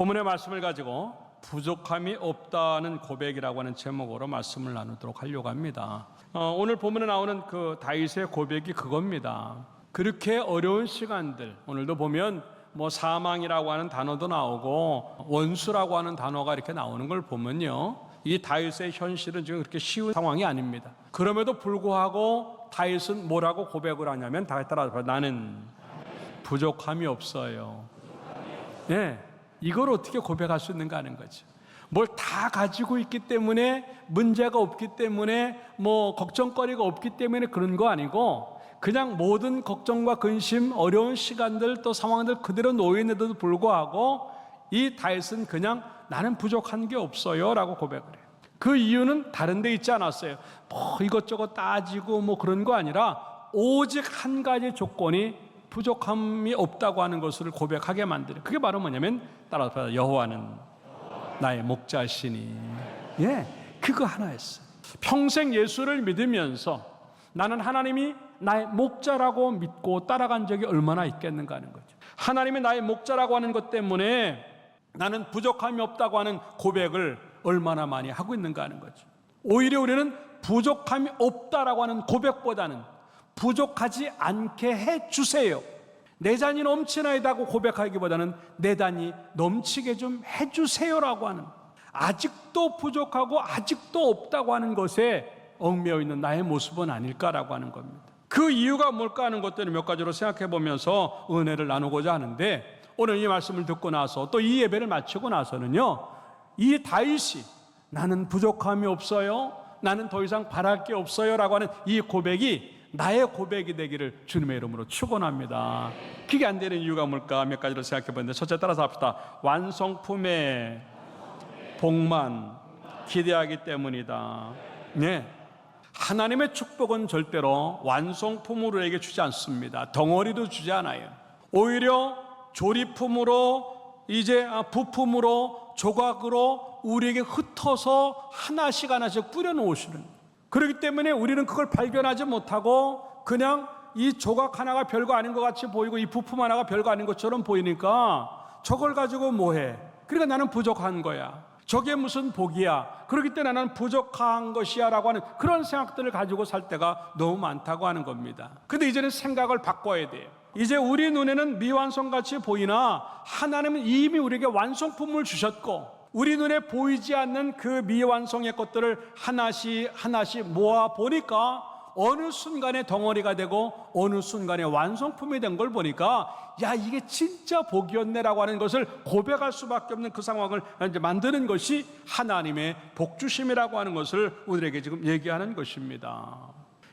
본문의 말씀을 가지고 부족함이 없다는 고백이라고 하는 제목으로 말씀을 나누도록 하려고 합니다. 오늘 본문에 나오는 그 다윗의 고백이 그겁니다. 그렇게 어려운 시간들, 오늘도 보면 사망이라고 하는 단어도 나오고 원수라고 하는 단어가 이렇게 나오는 걸 보면요, 이 다윗의 현실은 지금 그렇게 쉬운 상황이 아닙니다. 그럼에도 불구하고 다윗은 뭐라고 고백을 하냐면, 다윗 따라서 나는 부족함이 없어요. 이걸 어떻게 고백할 수 있는가 하는 거죠. 뭘 다 가지고 있기 때문에, 문제가 없기 때문에, 걱정거리가 없기 때문에 그런 거 아니고, 그냥 모든 걱정과 근심, 어려운 시간들 또 상황들 그대로 놓여있는데도 불구하고 이 다윗은 그냥 나는 부족한 게 없어요 라고 고백을 해요. 그 이유는 다른 데 있지 않았어요. 이것저것 따지고 그런 거 아니라 오직 한 가지 조건이 부족함이 없다고 하는 것을 고백하게 만드는, 그게 바로 뭐냐면, 따라서 여호와는 나의 목자시니, 그거 하나였어요. 평생 예수를 믿으면서 나는 하나님이 나의 목자라고 믿고 따라간 적이 얼마나 있겠는가 하는 거죠. 하나님이 나의 목자라고 하는 것 때문에 나는 부족함이 없다고 하는 고백을 얼마나 많이 하고 있는가 하는 거죠. 오히려 우리는 부족함이 없다라고 하는 고백보다는 부족하지 않게 해주세요, 내 잔이 넘치나이다고 고백하기보다는 내 잔이 넘치게 좀 해주세요라고 하는, 아직도 부족하고 아직도 없다고 하는 것에 얽매여 있는 나의 모습은 아닐까라고 하는 겁니다. 그 이유가 뭘까 하는 것들을 몇 가지로 생각해 보면서 은혜를 나누고자 하는데, 오늘 이 말씀을 듣고 나서 또 이 예배를 마치고 나서는요, 이 다윗이 나는 부족함이 없어요, 나는 더 이상 바랄 게 없어요 라고 하는 이 고백이 나의 고백이 되기를 주님의 이름으로 축원합니다. 그게 안 되는 이유가 뭘까 몇 가지로 생각해 보는데, 첫째 따라서 합시다. 완성품의 복만 기대하기 때문이다. 하나님의 축복은 절대로 완성품으로 우리에게 주지 않습니다. 덩어리도 주지 않아요. 오히려 조리품으로, 부품으로, 조각으로 우리에게 흩어서 하나씩 하나씩 뿌려놓으시는, 그렇기 때문에 우리는 그걸 발견하지 못하고 그냥 이 조각 하나가 별거 아닌 것 같이 보이고 이 부품 하나가 별거 아닌 것처럼 보이니까 저걸 가지고 뭐해? 그러니까 나는 부족한 거야, 저게 무슨 복이야, 그렇기 때문에 나는 부족한 것이야 라고 하는 그런 생각들을 가지고 살 때가 너무 많다고 하는 겁니다. 근데 이제는 생각을 바꿔야 돼요. 이제 우리 눈에는 미완성같이 보이나 하나님은 이미 우리에게 완성품을 주셨고, 우리 눈에 보이지 않는 그 미완성의 것들을 하나씩 하나씩 모아 보니까 어느 순간에 덩어리가 되고 어느 순간에 완성품이 된 걸 보니까, 야, 이게 진짜 복이었네라고 하는 것을 고백할 수밖에 없는 그 상황을 이제 만드는 것이 하나님의 복주심이라고 하는 것을 우리에게 지금 얘기하는 것입니다.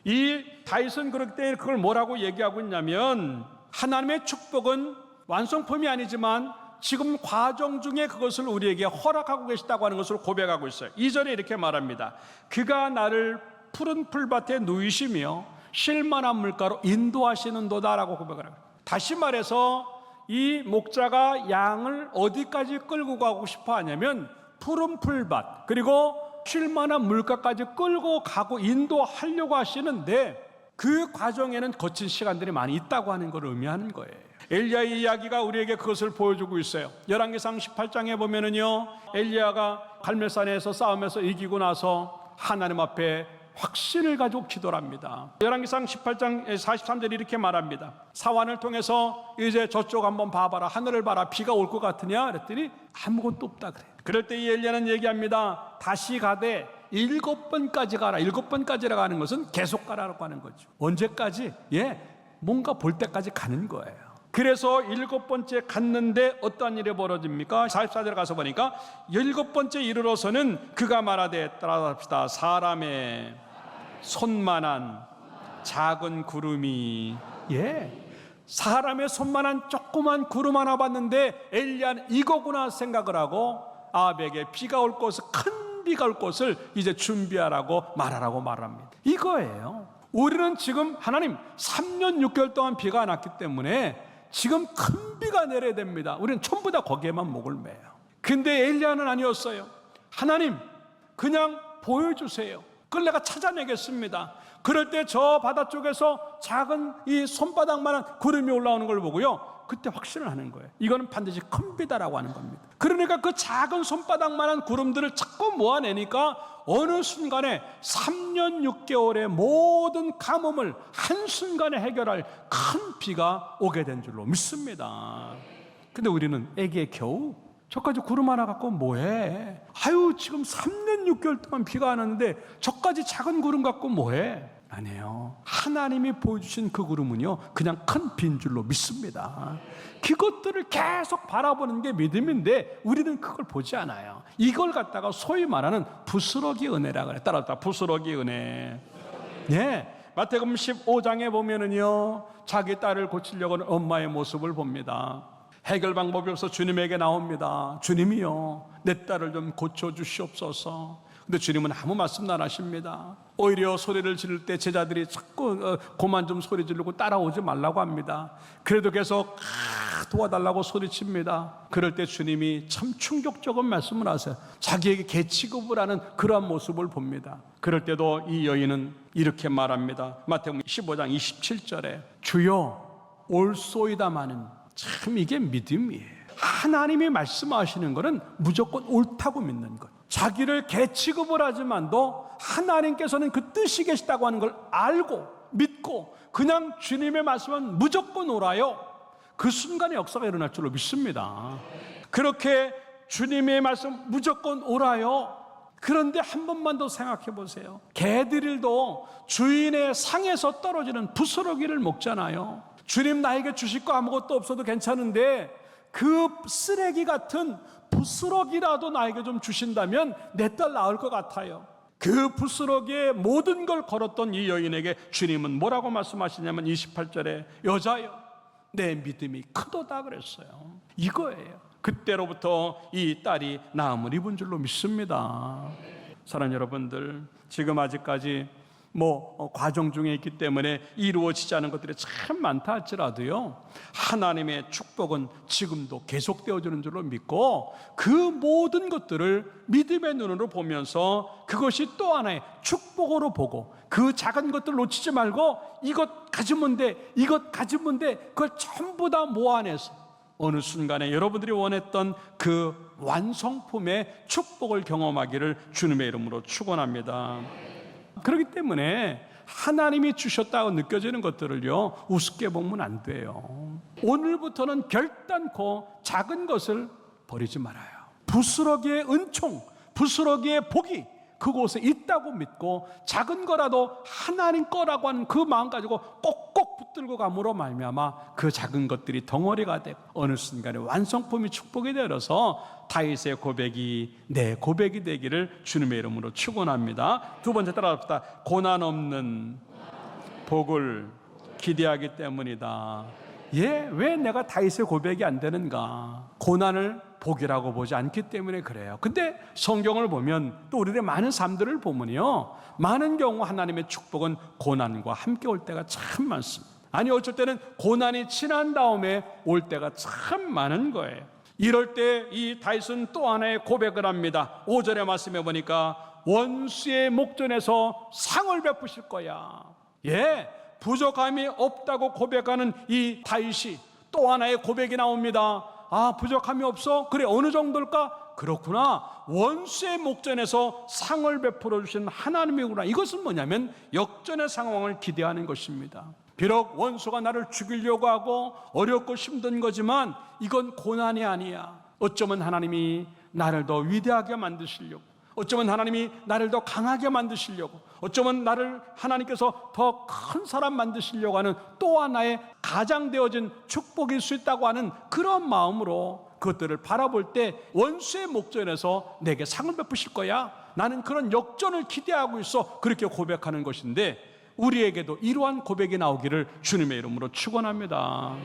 이 다윗은 그럴 때 그걸 뭐라고 얘기하고 있냐면, 하나님의 축복은 완성품이 아니지만 지금 과정 중에 그것을 우리에게 허락하고 계시다고 하는 것을 고백하고 있어요. 2절에 이렇게 말합니다. 그가 나를 푸른 풀밭에 누이시며 쉴만한 물가로 인도하시는도다라고 고백을 합니다. 다시 말해서 이 목자가 양을 어디까지 끌고 가고 싶어 하냐면 푸른 풀밭, 그리고 쉴만한 물가까지 끌고 가고 인도하려고 하시는데, 그 과정에는 거친 시간들이 많이 있다고 하는 걸 의미하는 거예요. 엘리야의 이야기가 우리에게 그것을 보여주고 있어요. 열왕기상 18장에 보면은요, 엘리야가 갈멜산에서 싸움에서 이기고 나서 하나님 앞에 확신을 가지고 기도를 합니다. 열왕기상 18장 43절에 이렇게 말합니다. 사환을 통해서 이제 저쪽 한번 봐봐라, 하늘을 봐라, 비가 올 것 같으냐 그랬더니 아무것도 없다 그래요. 그럴 때 이 엘리야는 얘기합니다. 다시 가되 7번까지 가라. 7번까지라고 하는 것은 계속 가라라고 하는 거죠. 언제까지? 뭔가 볼 때까지 가는 거예요. 그래서 7번째 갔는데 어떠한 일이 벌어집니까? 44절에 가서 보니까 7번째 이르러서는 그가 말하되, 따라합시다. 사람의 손만한 작은 구름이, 사람의 손만한 조그만 구름 하나 봤는데 엘리야는 이거구나 생각을 하고 아합에게 비가 올 것을, 큰 비가 올 것을 이제 준비하라고 말하라고 말합니다. 이거예요. 우리는 지금 하나님 3년 6개월 동안 비가 안 왔기 때문에 지금 큰 비가 내려야 됩니다. 우리는 전부 다 거기에만 목을 매요. 근데 엘리야는 아니었어요. 하나님 그냥 보여주세요. 그걸 내가 찾아내겠습니다. 그럴 때 저 바다 쪽에서 작은 이 손바닥만한 구름이 올라오는 걸 보고요, 그때 확신을 하는 거예요. 이거는 반드시 큰 비다라고 하는 겁니다. 그러니까 그 작은 손바닥만한 구름들을 자꾸 모아내니까 어느 순간에 3년 6개월의 모든 가뭄을 한순간에 해결할 큰 비가 오게 된 줄로 믿습니다. 근데 우리는 애기에 겨우 저까지 구름 하나 갖고 뭐해? 아유, 지금 3년 6개월 동안 비가 안 왔는데 저까지 작은 구름 갖고 뭐해? 아니에요. 하나님이 보여주신 그 구름은요, 그냥 큰 비인 줄로 믿습니다. 그것들을 계속 바라보는 게 믿음인데 우리는 그걸 보지 않아요. 이걸 갖다가 소위 말하는 부스러기 은혜라 그래. 따라다 부스러기 은혜. 네, 마태복음 15장에 보면은요, 자기 딸을 고치려고 하는 엄마의 모습을 봅니다. 해결 방법이 없어 주님에게 나옵니다. 주님이요, 내 딸을 좀 고쳐주시옵소서. 근데 주님은 아무 말씀도 안 하십니다. 오히려 소리를 지를 때 제자들이 자꾸 그만 좀 소리 지르고 따라오지 말라고 합니다. 그래도 계속 도와달라고 소리칩니다. 그럴 때 주님이 참 충격적인 말씀을 하세요. 자기에게 개취급을 하는 그러한 모습을 봅니다. 그럴 때도 이 여인은 이렇게 말합니다. 마태복음 15장 27절에 주여 올소이다마는, 참 이게 믿음이에요. 하나님이 말씀하시는 것은 무조건 옳다고 믿는 것. 자기를 개취급을 하지만도 하나님께서는 그 뜻이 계시다고 하는 걸 알고 믿고 그냥 주님의 말씀은 무조건 옳아요. 그 순간에 역사가 일어날 줄로 믿습니다. 그렇게 주님의 말씀 무조건 옳아요. 그런데 한 번만 더 생각해 보세요. 개들도 주인의 상에서 떨어지는 부스러기를 먹잖아요. 주님 나에게 주실 거 아무것도 없어도 괜찮은데 그 쓰레기 같은 부스러기라도 나에게 좀 주신다면 내 딸 나을 것 같아요. 그 부스러기에 모든 걸 걸었던 이 여인에게 주님은 뭐라고 말씀하시냐면 28절에 여자여 내 믿음이 크도다 그랬어요. 이거예요. 그때로부터 이 딸이 나음을 입은 줄로 믿습니다. 사랑하는 여러분들, 지금 아직까지 과정 중에 있기 때문에 이루어지지 않은 것들이 참 많다 할지라도요, 하나님의 축복은 지금도 계속되어지는 줄로 믿고 그 모든 것들을 믿음의 눈으로 보면서 그것이 또 하나의 축복으로 보고 그 작은 것들 놓치지 말고 이것 가지면 돼, 이것 가지면 돼, 그걸 전부 다 모아내서 어느 순간에 여러분들이 원했던 그 완성품의 축복을 경험하기를 주님의 이름으로 축원합니다. 그렇기 때문에 하나님이 주셨다고 느껴지는 것들을요, 우습게 보면 안 돼요. 오늘부터는 결단코 작은 것을 버리지 말아요. 부스러기의 은총, 부스러기의 복이 그곳에 있다고 믿고 작은 거라도 하나님 거라고 하는 그 마음 가지고 꼭꼭 붙들고 감으로 말미암아 그 작은 것들이 덩어리가 되고 어느 순간에 완성품이 축복이 되어서 다윗의 고백이 내 고백이 되기를 주님의 이름으로 축원합니다. 두 번째 따라합시다. 고난 없는 복을 기대하기 때문이다. 왜 내가 다윗의 고백이 안 되는가? 고난을 복이라고 보지 않기 때문에 그래요. 근데 성경을 보면 또 우리의 많은 삶들을 보면요, 많은 경우 하나님의 축복은 고난과 함께 올 때가 참 많습니다. 아니 어쩔 때는 고난이 지난 다음에 올 때가 참 많은 거예요. 이럴 때 이 다윗은 또 하나의 고백을 합니다. 5절의 말씀에 보니까 원수의 목전에서 상을 베푸실 거야. 부족함이 없다고 고백하는 이 다윗이 또 하나의 고백이 나옵니다. 아, 부족함이 없어? 그래, 어느 정도일까? 그렇구나. 원수의 목전에서 상을 베풀어 주신 하나님이구나. 이것은 뭐냐면 역전의 상황을 기대하는 것입니다. 비록 원수가 나를 죽이려고 하고 어렵고 힘든 거지만 이건 고난이 아니야. 어쩌면 하나님이 나를 더 위대하게 만드시려고, 어쩌면 하나님이 나를 더 강하게 만드시려고, 어쩌면 나를 하나님께서 더 큰 사람 만드시려고 하는 또 하나의 가장되어진 축복일 수 있다고 하는 그런 마음으로 그것들을 바라볼 때 원수의 목전에서 내게 상을 베푸실 거야, 나는 그런 역전을 기대하고 있어, 그렇게 고백하는 것인데 우리에게도 이러한 고백이 나오기를 주님의 이름으로 축원합니다.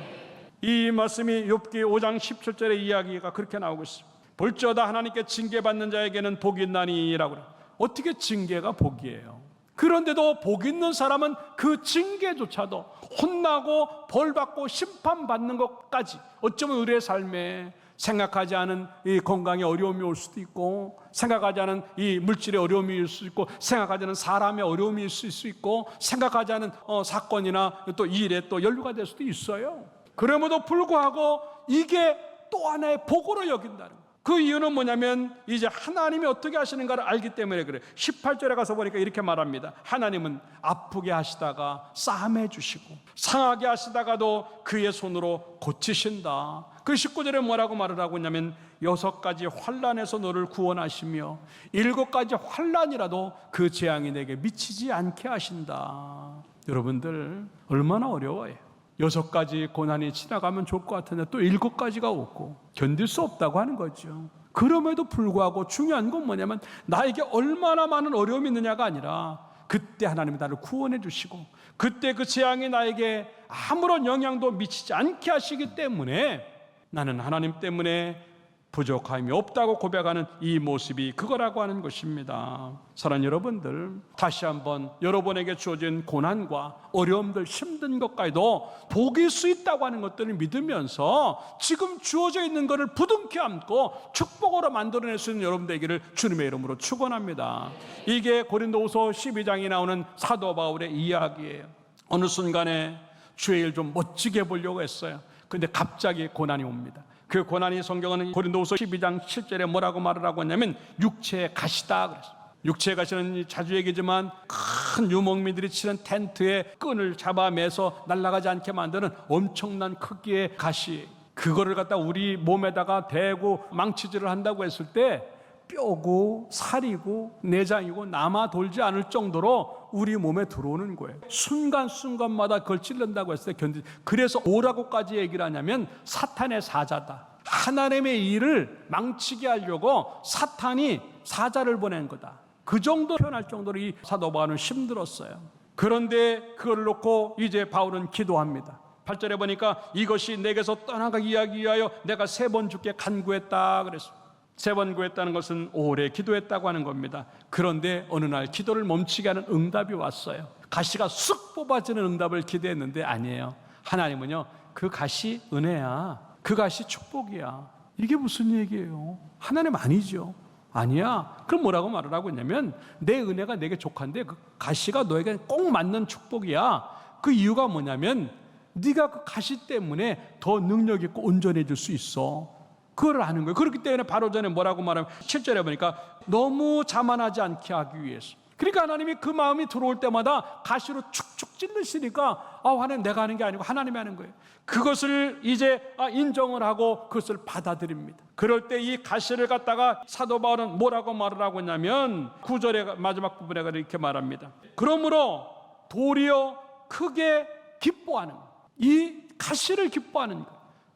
이 말씀이 욥기 5장 17절의 이야기가 그렇게 나오고 있습니다. 볼지어다 하나님께 징계받는 자에게는 복이 있나니라고. 어떻게 징계가 복이에요? 그런데도 복 있는 사람은 그 징계조차도 혼나고 벌받고 심판받는 것까지 어쩌면 우리의 삶에 생각하지 않은 이 건강에 어려움이 올 수도 있고, 생각하지 않은 이 물질의 어려움이 올 수 있고, 생각하지 않은 사람의 어려움이 있을 수 있고, 생각하지 않은 사건이나 또 일에 또 연루가 될 수도 있어요. 그럼에도 불구하고 이게 또 하나의 복으로 여긴다는 거예요. 그 이유는 뭐냐면 이제 하나님이 어떻게 하시는가를 알기 때문에 그래요. 18절에 가서 보니까 이렇게 말합니다. 하나님은 아프게 하시다가 싸매 주시고 상하게 하시다가도 그의 손으로 고치신다. 그 19절에 뭐라고 말을 하고 있냐면 6가지 환난에서 너를 구원하시며 7가지 환난이라도 그 재앙이 내게 미치지 않게 하신다. 여러분들 얼마나 어려워요. 6가지 고난이 지나가면 좋을 것 같은데 또 7가지가 오고 견딜 수 없다고 하는 거죠. 그럼에도 불구하고 중요한 건 뭐냐면 나에게 얼마나 많은 어려움이 있느냐가 아니라 그때 하나님이 나를 구원해 주시고 그때 그 재앙이 나에게 아무런 영향도 미치지 않게 하시기 때문에 나는 하나님 때문에 부족함이 없다고 고백하는 이 모습이 그거라고 하는 것입니다. 사랑하는 여러분들, 다시 한번 여러분에게 주어진 고난과 어려움들, 힘든 것까지도 복일 수 있다고 하는 것들을 믿으면서 지금 주어져 있는 것을 부둥켜 안고 축복으로 만들어낼 수 있는 여러분 되기를 주님의 이름으로 축원합니다. 이게 고린도후서 12장에 나오는 사도 바울의 이야기예요. 어느 순간에 주의 일 좀 멋지게 보려고 했어요. 근데 갑자기 고난이 옵니다. 그 고난이 성경은 고린도후서 12장 7절에 뭐라고 말을 하고 있냐면 육체의 가시다 그랬어요. 육체의 가시는 자주 얘기지만 큰 유목민들이 치는 텐트에 끈을 잡아매서 날아가지 않게 만드는 엄청난 크기의 가시, 그거를 갖다 우리 몸에다가 대고 망치질을 한다고 했을 때 뼈고 살이고 내장이고 남아 돌지 않을 정도로 우리 몸에 들어오는 거예요. 순간순간마다 그걸 찔른다고 했을 때 견디지. 그래서 뭐라고까지 얘기를 하냐면 사탄의 사자다. 하나님의 일을 망치게 하려고 사탄이 사자를 보낸 거다. 그 정도 표현할 정도로 이 사도 바울은 힘들었어요. 그런데 그걸 놓고 이제 바울은 기도합니다. 8절에 보니까 이것이 내게서 떠나가기 위하여 내가 3번 주께 간구했다 그랬어요. 3번 구했다는 것은 오래 기도했다고 하는 겁니다. 그런데 어느 날 기도를 멈추게 하는 응답이 왔어요. 가시가 쑥 뽑아지는 응답을 기대했는데 아니에요. 하나님은요, 그 가시 은혜야, 그 가시 축복이야. 이게 무슨 얘기예요? 하나님 아니죠. 아니야. 그럼 뭐라고 말을 하고 있냐면 내 은혜가 내게 족한데 그 가시가 너에게 꼭 맞는 축복이야. 그 이유가 뭐냐면 네가 그 가시 때문에 더 능력 있고 온전해질 수 있어. 그걸 아는 거예요. 그렇기 때문에 바로 전에 뭐라고 말하면 7절에 보니까 너무 자만하지 않게 하기 위해서. 그러니까 하나님이 그 마음이 들어올 때마다 가시로 축축 찔르시니까 하나님 내가 하는 게 아니고 하나님이 하는 거예요. 그것을 이제 인정을 하고 그것을 받아들입니다. 그럴 때 이 가시를 갖다가 사도 바울은 뭐라고 말을 하고 있냐면 9절의 마지막 부분에 이렇게 말합니다. 그러므로 도리어 크게 기뻐하는 거예요. 이 가시를 기뻐하는 거예요.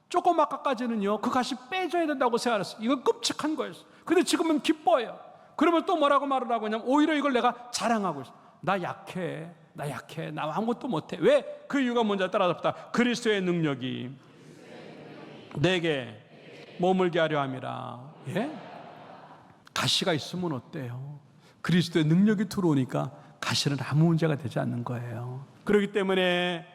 조금 아까까지는요 그 가시 빼줘야 된다고 생각했어요. 이건 끔찍한 거였어요. 근데 지금은 기뻐요. 그러면 또 뭐라고 말을 하고 있냐면 오히려 이걸 내가 자랑하고 있어요. 나 약해, 나 아무것도 못해. 왜? 그 이유가 뭔지 따라잡다. 그리스도의 능력이 내게 머물게 하려 함이라. 예? 가시가 있으면 어때요? 그리스도의 능력이 들어오니까 가시는 아무 문제가 되지 않는 거예요. 그렇기 때문에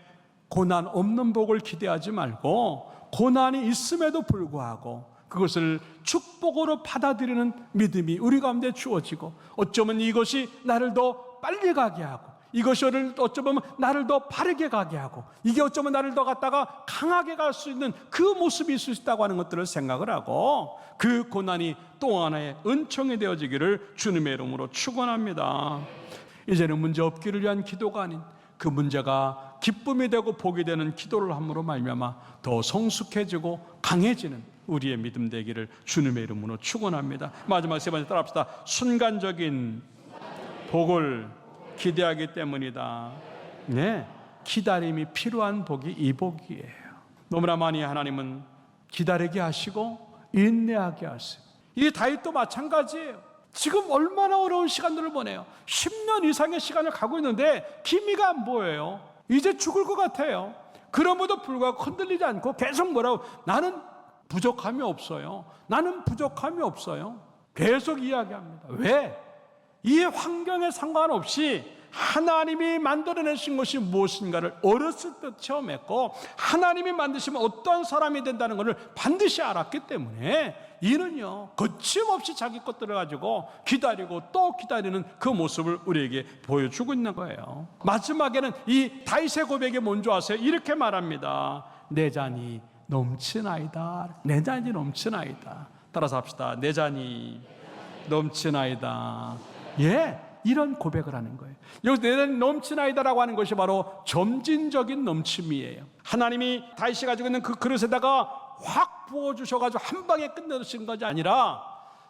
고난 없는 복을 기대하지 말고 고난이 있음에도 불구하고 그것을 축복으로 받아들이는 믿음이 우리 가운데 주어지고 어쩌면 이것이 나를 더 빨리 가게 하고 이것이 어쩌면 나를 더 바르게 가게 하고 이게 어쩌면 나를 더 갖다가 강하게 갈 수 있는 그 모습이 있을 수 있다고 하는 것들을 생각을 하고 그 고난이 또 하나의 은총이 되어지기를 주님의 이름으로 축원합니다. 이제는 문제 없기를 위한 기도가 아닌 그 문제가 기쁨이 되고 복이 되는 기도를 함으로 말미암아 더 성숙해지고 강해지는 우리의 믿음 되기를 주님의 이름으로 축원합니다. 마지막 3번째 따라합시다. 순간적인 복을 기대하기 때문이다. 네, 기다림이 필요한 복이 이 복이에요. 너무나 많이 하나님은 기다리게 하시고 인내하게 하세요. 이 다윗도 마찬가지예요. 지금 얼마나 어려운 시간들을 보내요. 10년 이상의 시간을 가고 있는데 기미가 안 보여요. 이제 죽을 것 같아요. 그럼에도 불구하고 흔들리지 않고 계속 뭐라고 나는 부족함이 없어요. 나는 부족함이 없어요. 계속 이야기합니다. 왜? 이 환경에 상관없이 하나님이 만들어내신 것이 무엇인가를 어렸을 때 체험했고 하나님이 만드시면 어떤 사람이 된다는 것을 반드시 알았기 때문에 이는요 거침없이 자기 것들을 가지고 기다리고 또 기다리는 그 모습을 우리에게 보여주고 있는 거예요. 마지막에는 이 다윗의 고백이 뭔지 아세요? 이렇게 말합니다. 내 잔이 넘치나이다. 내 잔이 넘치나이다. 따라서 합시다. 내 잔이 넘치나이다. 예, 이런 고백을 하는 거예요. 여기서 내 잔이 넘치나이다라고 하는 것이 바로 점진적인 넘침이에요. 하나님이 다윗이 가지고 있는 그 그릇에다가 확 부어주셔가지고 한 방에 끝내주신 것이 아니라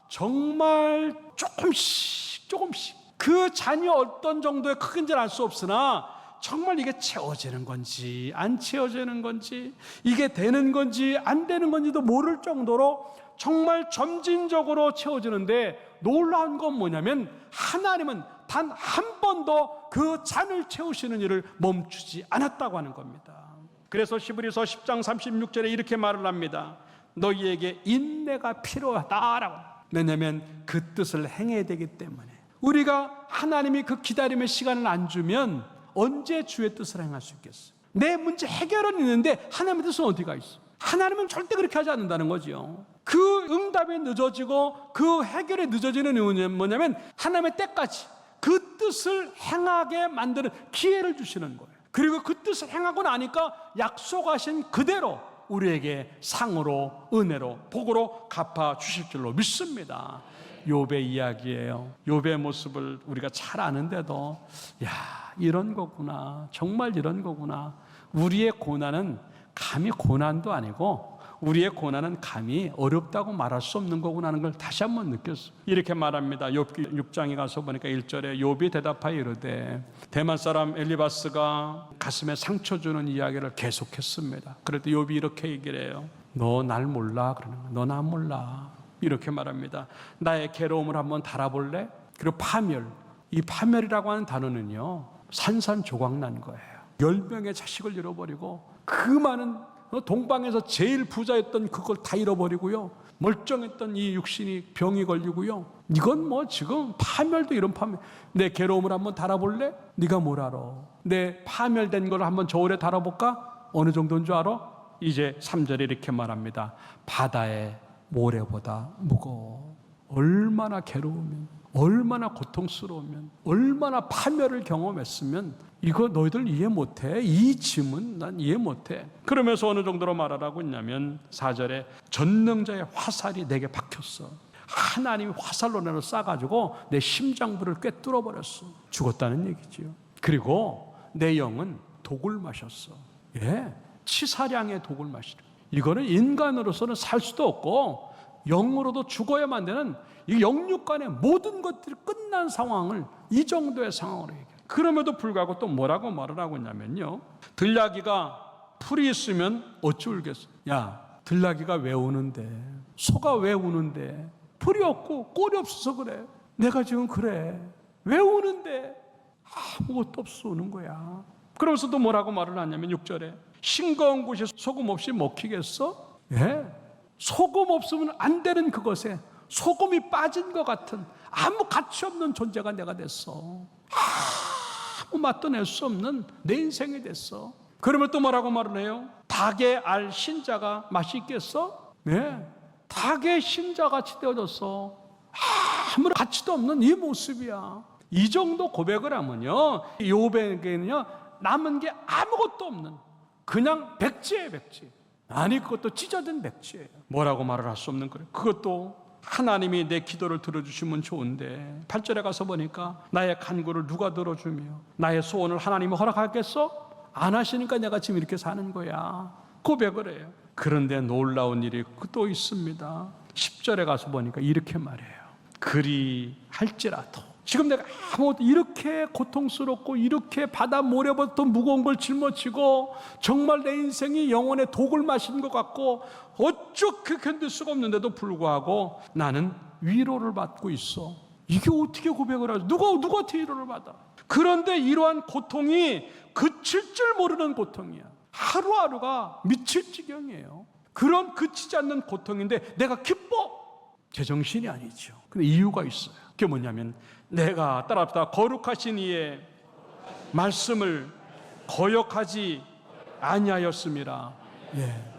정말 조금씩 그 잔이 어떤 정도의 크긴지는 알 수 없으나 정말 이게 채워지는 건지 안 채워지는 건지, 이게 되는 건지 안 되는 건지도 모를 정도로 정말 점진적으로 채워지는데, 놀라운 건 뭐냐면 하나님은 단 한 번도 그 잔을 채우시는 일을 멈추지 않았다고 하는 겁니다. 그래서 히브리서 10장 36절에 이렇게 말을 합니다. 너희에게 인내가 필요하다라고. 왜냐하면 그 뜻을 행해야 되기 때문에. 우리가 하나님이 그 기다림의 시간을 안 주면 언제 주의 뜻을 행할 수 있겠어요? 내 문제 해결은 있는데 하나님의 뜻은 어디가 있어? 하나님은 절대 그렇게 하지 않는다는 거죠. 그 응답이 늦어지고 그 해결이 늦어지는 이유는 뭐냐면 하나님의 때까지 그 뜻을 행하게 만드는 기회를 주시는 거예요. 그리고 그 뜻을 행하고 나니까 약속하신 그대로 우리에게 상으로, 은혜로, 복으로 갚아 주실 줄로 믿습니다. 욥의 이야기예요. 욥의 모습을 우리가 잘 아는데도 야, 이런 거구나, 정말 이런 거구나. 우리의 고난은 감히 고난도 아니고 우리의 고난은 감히 어렵다고 말할 수 없는 거구나 하는 걸 다시 한번 느꼈어요. 이렇게 말합니다. 욥기 6장에 가서 보니까 1절에 욥이 대답하여 이르되, 대만 사람 엘리바스가 가슴에 상처 주는 이야기를 계속했습니다. 그래도 욥이 이렇게 얘기를 해요. 너 날 몰라? 그러는 거예요. 너 나 몰라. 이렇게 말합니다. 나의 괴로움을 한번 달아볼래? 그리고 파멸, 이 파멸이라고 하는 단어는요, 산산조각 난 거예요. 10명의 자식을 잃어버리고 그 많은 동방에서 제일 부자였던 그걸 다 잃어버리고요, 멀쩡했던 이 육신이 병이 걸리고요. 이건 뭐 지금 파멸도 이런 파멸. 내 괴로움을 한번 달아볼래? 네가 뭘 알아? 내 파멸된 걸 한번 저울에 달아볼까? 어느 정도인 줄 알아? 이제 3절에 이렇게 말합니다. 바다의 모래보다 무거워. 얼마나 괴로우면, 얼마나 고통스러우면, 얼마나 파멸을 경험했으면 이거 너희들 이해 못해? 이 짐은 난 이해 못해. 그러면서 어느 정도로 말하라고 했냐면 4절에 전능자의 화살이 내게 박혔어. 하나님이 화살로 나를 쏴가지고 내 심장부를 꿰뚫어 버렸어. 죽었다는 얘기지요. 그리고 내 영은 독을 마셨어. 예, 치사량의 독을 마시려. 이거는 인간으로서는 살 수도 없고 영으로도 죽어야만 되는, 이 영육 간의 모든 것들이 끝난 상황을 이 정도의 상황으로 얘기해요. 그럼에도 불구하고 또 뭐라고 말을 하고 있냐면요, 들나귀가 풀이 있으면 어찌 울겠어. 야, 들나귀가 왜 우는데? 소가 왜 우는데? 풀이 없고 꼴이 없어서 그래. 내가 지금 그래. 왜 우는데? 아무것도 없어 우는 거야. 그러면서 또 뭐라고 말을 하냐면 6절에 싱거운 곳이 소금 없이 먹히겠어? 예, 소금 없으면 안 되는 그것에 소금이 빠진 것 같은 아무 가치 없는 존재가 내가 됐어. 아무 맛도 낼 수 없는 내 인생이 됐어. 그러면 또 뭐라고 말을 해요? 닭의 알 신자가 맛이 있겠어? 네, 닭의 신자같이 되어졌어. 아무런 가치도 없는 이 모습이야. 이 정도 고백을 하면요, 욥에게는요 남은 게 아무것도 없는 그냥 백지예요, 백지. 아니, 그것도 찢어진 백지예요. 뭐라고 말을 할 수 없는 거예요. 그것도 하나님이 내 기도를 들어주시면 좋은데 8절에 가서 보니까 나의 간구를 누가 들어주며 나의 소원을 하나님이 허락하겠어? 안 하시니까 내가 지금 이렇게 사는 거야. 고백을 해요. 그런데 놀라운 일이 또 있습니다. 10절에 가서 보니까 이렇게 말해요. 그리 할지라도, 지금 내가 아무것도 이렇게 고통스럽고 이렇게 바다 모래보다 무거운 걸 짊어지고 정말 내 인생이 영혼의 독을 마신 것 같고 어떻게 견딜 수가 없는데도 불구하고 나는 위로를 받고 있어. 이게 어떻게 고백을 하죠? 누가 어떻게 위로를 받아? 그런데 이러한 고통이 그칠 줄 모르는 고통이야. 하루하루가 미칠 지경이에요. 그런 그치지 않는 고통인데 내가 기뻐? 제정신이 아니죠. 근데 이유가 있어요. 그게 뭐냐면 내가 따라합시다. 거룩하신 이의 말씀을 거역하지 아니하였음이라. 예.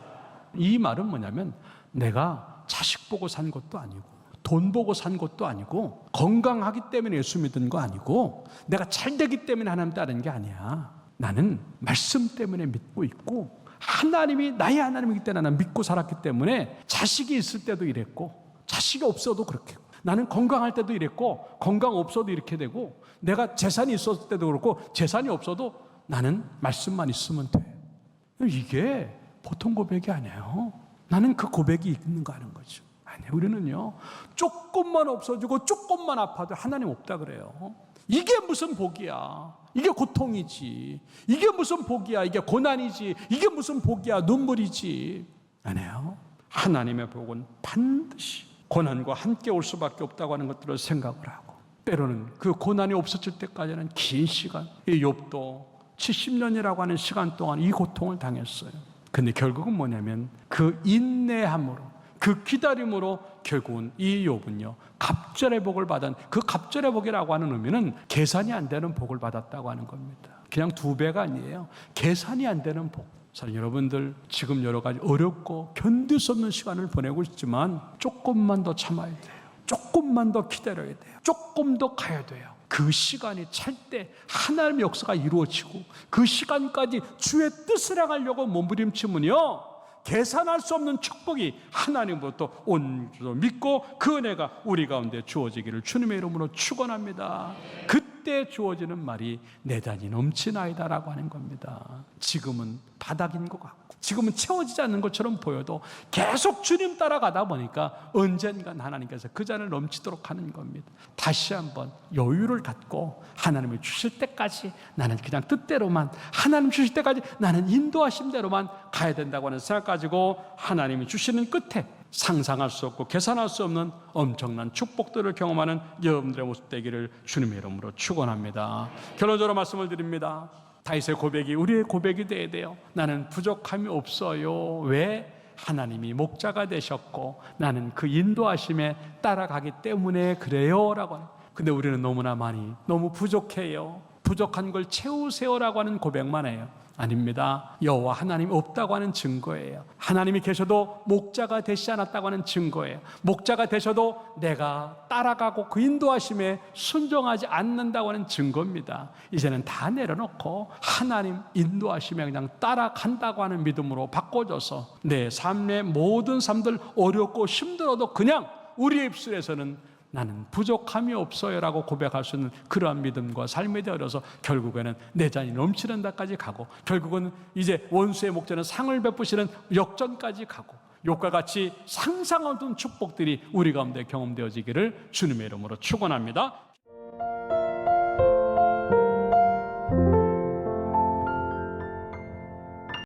이 말은 뭐냐면 내가 자식 보고 산 것도 아니고 돈 보고 산 것도 아니고 건강하기 때문에 예수 믿은 거 아니고 내가 잘 되기 때문에 하나님 따르는 게 아니야. 나는 말씀 때문에 믿고 있고 하나님이 나의 하나님이기 때문에 나는 믿고 살았기 때문에 자식이 있을 때도 이랬고 자식이 없어도 그렇게 나는 건강할 때도 이랬고 건강 없어도 이렇게 되고 내가 재산이 있었을 때도 그렇고 재산이 없어도 나는 말씀만 있으면 돼. 이게 보통 고백이 아니에요. 나는 그 고백이 있는가 하는 거죠. 아니에요. 우리는요 조금만 없어지고 조금만 아파도 하나님 없다 그래요. 이게 무슨 복이야. 이게 고통이지. 이게 무슨 복이야. 이게 고난이지. 이게 무슨 복이야. 눈물이지. 아니에요. 하나님의 복은 반드시 고난과 함께 올 수밖에 없다고 하는 것들을 생각을 하고 때로는 그 고난이 없어질 때까지는 긴 시간, 이 욥도 70년이라고 하는 시간 동안 이 고통을 당했어요. 근데 결국은 뭐냐면 그 인내함으로 그 기다림으로 결국은 이 욥은요 갑절의 복을 받은, 그 갑절의 복이라고 하는 의미는 계산이 안 되는 복을 받았다고 하는 겁니다. 그냥 2배가 아니에요. 계산이 안 되는 복. 사실 여러분들 지금 여러 가지 어렵고 견딜 수 없는 시간을 보내고 있지만 조금만 더 참아야 돼요. 조금만 더 기다려야 돼요. 조금 더 가야 돼요. 그 시간이 찰 때 하나님의 역사가 이루어지고 그 시간까지 주의 뜻을 행하려고 몸부림치면요 계산할 수 없는 축복이 하나님부터 온 줄 믿고 그 은혜가 우리 가운데 주어지기를 주님의 이름으로 축원합니다. 그때 주어지는 말이 내단이 넘치나이다라고 하는 겁니다. 지금은 바닥인 것 같고 지금은 채워지지 않는 것처럼 보여도 계속 주님 따라가다 보니까 언젠간 하나님께서 그 잔을 넘치도록 하는 겁니다. 다시 한번 여유를 갖고 하나님이 주실 때까지 나는 그냥 뜻대로만, 하나님 주실 때까지 나는 인도하심대로만 가야 된다고 하는 생각 가지고 하나님이 주시는 끝에 상상할 수 없고 계산할 수 없는 엄청난 축복들을 경험하는 여러분들의 모습 되기를 주님의 이름으로 축원합니다. 결론적으로 말씀을 드립니다. 다윗의 고백이 우리의 고백이 돼야 돼요. 나는 부족함이 없어요. 왜? 하나님이 목자가 되셨고 나는 그 인도하심에 따라가기 때문에 그래요 라고 하는. 근데 우리는 너무나 많이 너무 부족해요. 부족한 걸 채우세요라고 하는 고백만 해요. 아닙니다. 여호와 하나님이 없다고 하는 증거예요. 하나님이 계셔도 목자가 되시지 않았다고 하는 증거예요. 목자가 되셔도 내가 따라가고 그 인도하심에 순종하지 않는다고 하는 증거입니다. 이제는 다 내려놓고 하나님 인도하심에 그냥 따라간다고 하는 믿음으로 바꿔줘서 내 삶의 모든 삶들 어렵고 힘들어도 그냥 우리의 입술에서는 나는 부족함이 없어요 라고 고백할 수 있는 그러한 믿음과 삶이 되어서 결국에는 내 잔이 넘치는 데까지 가고 결국은 이제 원수의 목자는 상을 베푸시는 역전까지 가고 욥과 같이 상상 없는 축복들이 우리 가운데 경험되어지기를 주님의 이름으로 축원합니다.